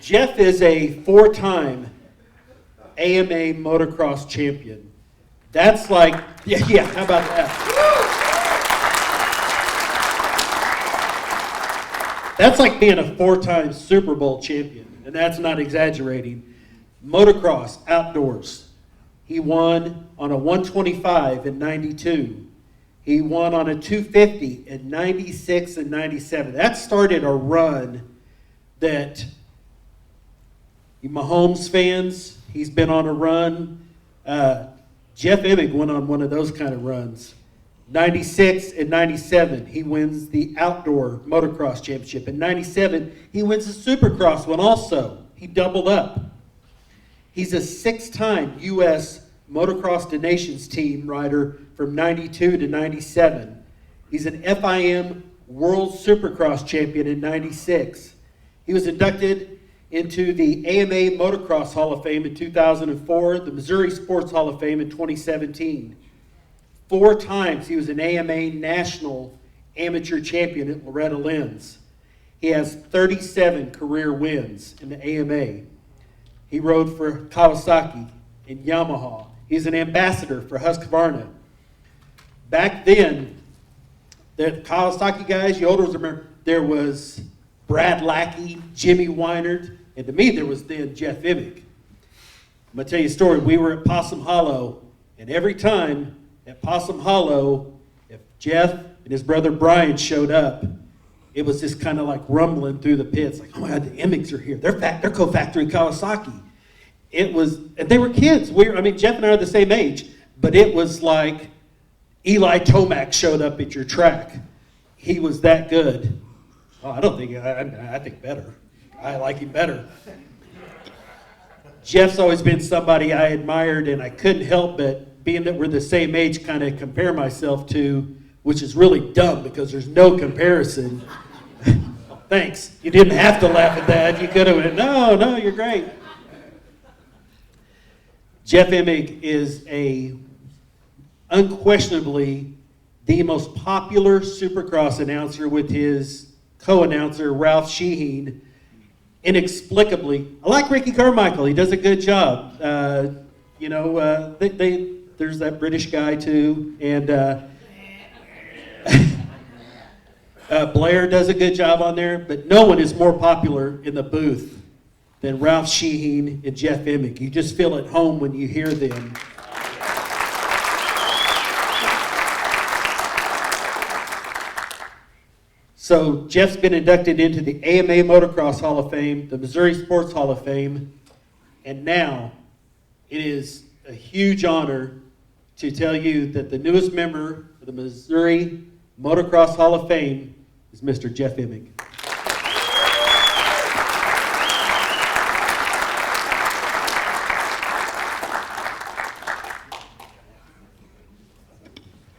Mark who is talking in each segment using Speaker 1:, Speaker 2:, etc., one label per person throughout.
Speaker 1: Jeff is a 4-time AMA motocross champion. That's like, yeah, how about that? That's like being a 4-time Super Bowl champion, and that's not exaggerating. Motocross, outdoors. He won on a 125 in 92. He won on a 250 in 96 and 97. That started a run that, you Mahomes fans, he's been on a run. Jeff Emig went on one of those kind of runs. 96 and 97, he wins the outdoor motocross championship. In 97, he wins the supercross one also. He doubled up. He's a 6-time U.S. Motocross to Nations team rider from 92 to 97. He's an FIM World Supercross champion in 96. He was inducted into the AMA Motocross Hall of Fame in 2004, the Missouri Sports Hall of Fame in 2017. 4 times he was an AMA National Amateur Champion at Loretta Lynn's. He has 37 career wins in the AMA. He rode for Kawasaki and Yamaha. He's an ambassador for Husqvarna. Back then, the Kawasaki guys, you olders remember, there was Brad Lackey, Jimmy Weinert, and to me there was then Jeff Emig. I'm going to tell you a story. We were at Possum Hollow, and every time at Possum Hollow, if Jeff and his brother Brian showed up, it was just kind of like rumbling through the pits, like, oh my God, the Emigs are here. They're co-factory Kawasaki. It was, and they were kids. Jeff and I are the same age, but it was like Eli Tomac showed up at your track. He was that good. Oh, I think better. I like him better. Jeff's always been somebody I admired, and I couldn't help but, being that we're the same age, kind of compare myself to, which is really dumb because there's no comparison. Thanks. You didn't have to laugh at that. You could have went, no, you're great. Jeff Emig is unquestionably the most popular Supercross announcer with his co-announcer, Ralph Sheehan. Inexplicably, I like Ricky Carmichael. He does a good job. There's that British guy too, and Blair does a good job on there, but no one is more popular in the booth than Ralph Sheehan and Jeff Emig. You just feel at home when you hear them. So Jeff's been inducted into the AMA Motocross Hall of Fame, the Missouri Sports Hall of Fame, and now it is a huge honor to tell you that the newest member of the Missouri Motocross Hall of Fame is Mr. Jeff Emig.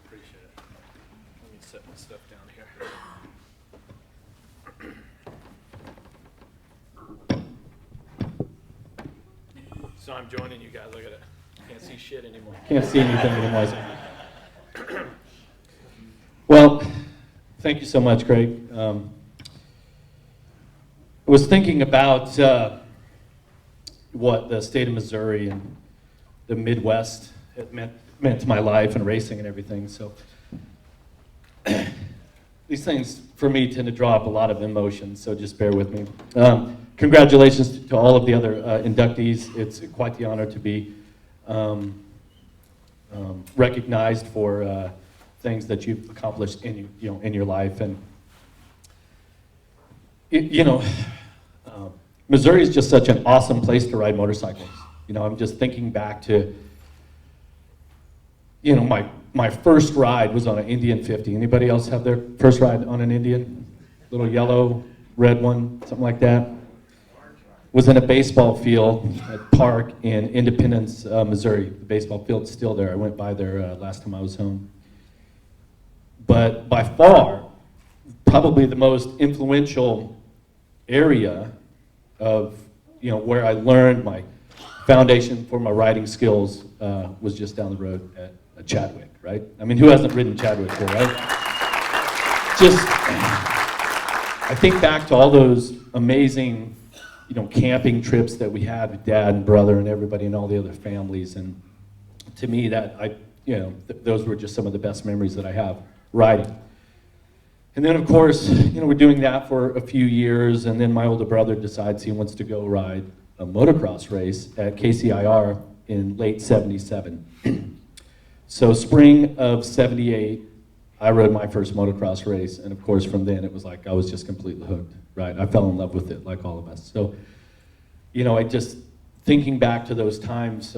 Speaker 2: Appreciate it. Let me set my stuff down here. So I'm joining you guys. Look at it. Can't see shit anymore.
Speaker 3: Can't see anything anymore. Well, thank you so much, Craig. I was thinking about what the state of Missouri and the Midwest had meant to my life and racing and everything. So these things, for me, tend to draw up a lot of emotion, so just bear with me. Congratulations to all of the other inductees. It's quite the honor to be recognized for things that you've accomplished in your life, and Missouri is just such an awesome place to ride motorcycles. I'm just thinking back to my first ride was on an Indian 50. Anybody else have their first ride on an Indian? Little yellow, red one, something like that. Was in a baseball field at Park in Independence, Missouri. The baseball field's still there. I went by there last time I was home. But by far, probably the most influential area of where I learned my foundation for my riding skills was just down the road at Chadwick, right? I mean, who hasn't ridden Chadwick here, right? I think back to all those amazing camping trips that we had with Dad and brother and everybody and all the other families. And to me, those were just some of the best memories that I have riding. And then, of course, we're doing that for a few years, and then my older brother decides he wants to go ride a motocross race at KCIR in late '77. So spring of '78, I rode my first motocross race, and of course from then it was like I was just completely hooked, right? I fell in love with it like all of us. So, I just, thinking back to those times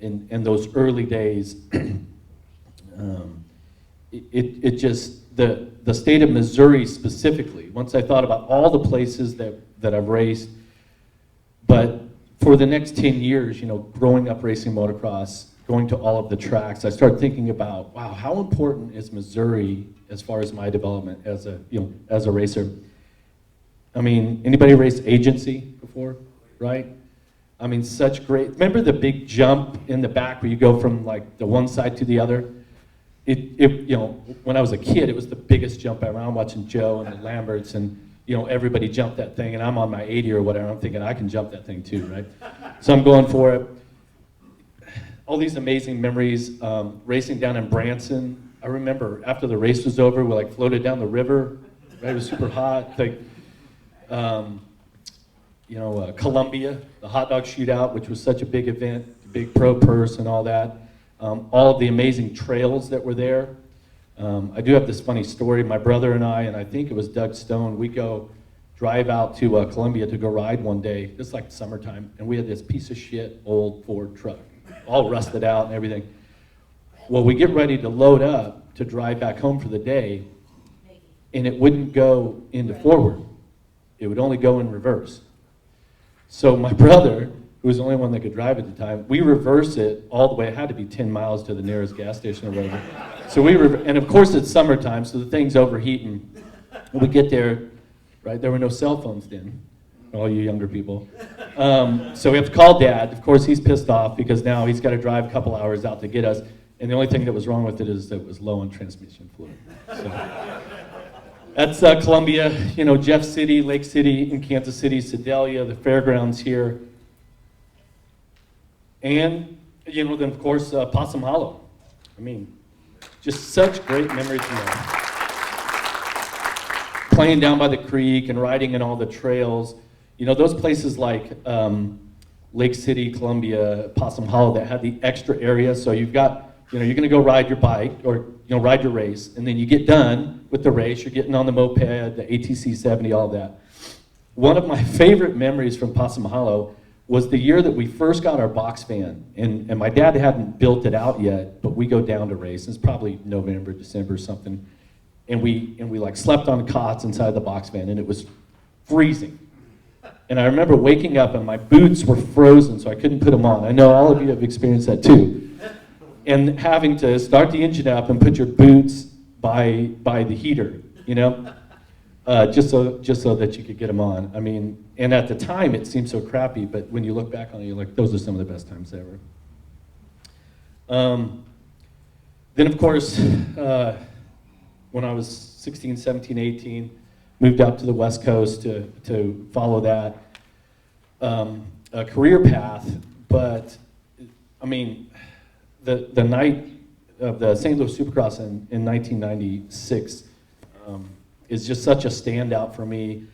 Speaker 3: in those early days, it just, the state of Missouri specifically, once I thought about all the places that I've raced, but for the next 10 years, growing up racing motocross, going to all of the tracks, I started thinking about, wow, how important is Missouri as far as my development as a racer? I mean, anybody race agency before, right? I mean, such great, remember the big jump in the back where you go from like the one side to the other? When I was a kid, it was the biggest jump ever. I'm watching Joe and the Lamberts, and everybody jumped that thing, and I'm on my 80 or whatever. I'm thinking I can jump that thing too, right? So I'm going for it. All these amazing memories. Racing down in Branson. I remember after the race was over, we like floated down the river. Right? It was super hot. Columbia, the hot dog shootout, which was such a big event, the big pro purse and all that. All of the amazing trails that were there. I do have this funny story. My brother and I think it was Doug Stone, we go drive out to Columbia to go ride one day, just like summertime, and we had this piece of shit old Ford truck, all rusted out and everything. Well, we get ready to load up to drive back home for the day, and it wouldn't go into forward. It would only go in reverse. So my brother, who was the only one that could drive at the time, we reverse it all the way. It had to be 10 miles to the nearest gas station or whatever. So and of course it's summertime, so the thing's overheating. And we get there, right? There were no cell phones then, all you younger people. So we have to call Dad. Of course he's pissed off because now he's got to drive a couple hours out to get us. And the only thing that was wrong with it is that it was low on transmission fluid. So that's Columbia, Jeff City, Lake City, in Kansas City, Sedalia, the fairgrounds here. And, then of course, Possum Hollow. I mean, just such great memories from there. Playing down by the creek and riding in all the trails. Those places like Lake City, Columbia, Possum Hollow that had the extra area. So you've got, you're going to go ride your bike or, ride your race. And then you get done with the race. You're getting on the moped, the ATC 70, all that. One of my favorite memories from Possum Hollow was the year that we first got our box van, and my dad hadn't built it out yet, but we go down to race. It's probably November, December, something, and we like slept on cots inside the box van, and it was freezing. And I remember waking up and my boots were frozen, so I couldn't put them on. I know all of you have experienced that too. And having to start the engine up and put your boots by the heater, just so that you could get them on. I mean, and at the time it seemed so crappy, but when you look back on it, you're like, those are some of the best times ever. Then of course, when I was 16, 17, 18, moved out to the West Coast to follow that a career path. But I mean, the night of the St. Louis Supercross in 1996 is just such a standout for me.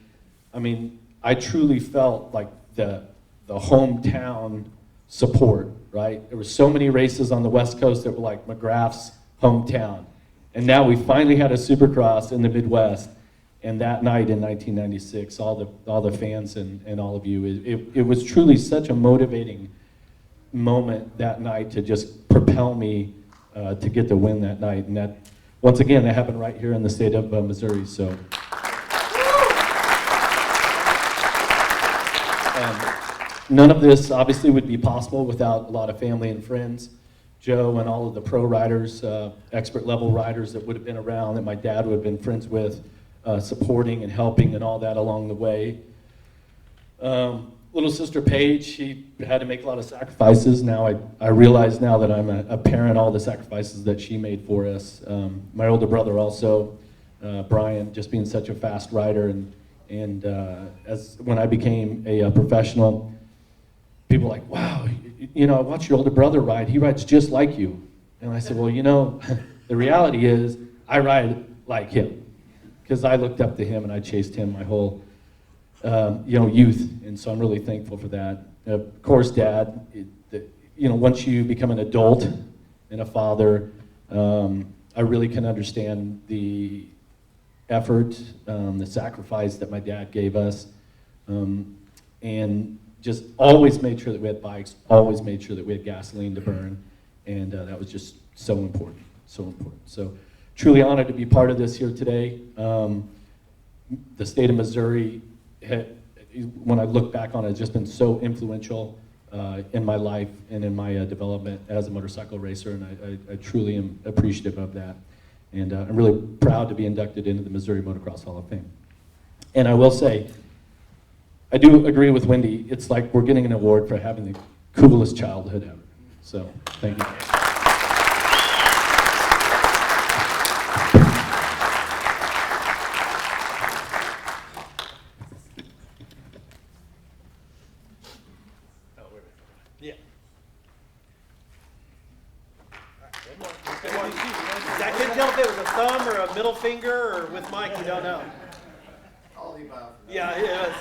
Speaker 3: I mean, I truly felt like the hometown support, right? There were so many races on the West Coast that were like McGrath's hometown. And now we finally had a Supercross in the Midwest. And that night in 1996, all the fans and all of you, it was truly such a motivating moment that night to just propel me to get the win that night. And that, once again, that happened right here in the state of Missouri. So none of this obviously would be possible without a lot of family and friends. Joe and all of the pro riders, expert level riders that would have been around, that my dad would have been friends with, supporting and helping and all that along the way. Little sister Paige, she had to make a lot of sacrifices. Now I realize now that I'm a parent, all the sacrifices that she made for us. My older brother also, Brian, just being such a fast rider, and And when I became a professional, people were like, wow, I watched your older brother ride. He rides just like you. And I said, well, the reality is I ride like him because I looked up to him and I chased him my whole, youth. And so I'm really thankful for that. Of course, Dad, once you become an adult and a father, I really can understand the effort, the sacrifice that my dad gave us, and just always made sure that we had bikes, always made sure that we had gasoline to burn, and that was just so important, so important. So truly honored to be part of this here today. The state of Missouri, when I look back on it, has just been so influential in my life and in my development as a motorcycle racer, and I truly am appreciative of that. And I'm really proud to be inducted into the Missouri Motocross Hall of Fame. And I will say, I do agree with Wendy, it's like we're getting an award for having the coolest childhood ever. So, thank you.
Speaker 2: Yeah.
Speaker 4: I couldn't tell if it was a thumb or a middle finger or with Mike, you don't know.
Speaker 5: I'll leave out.
Speaker 4: Yeah, it was.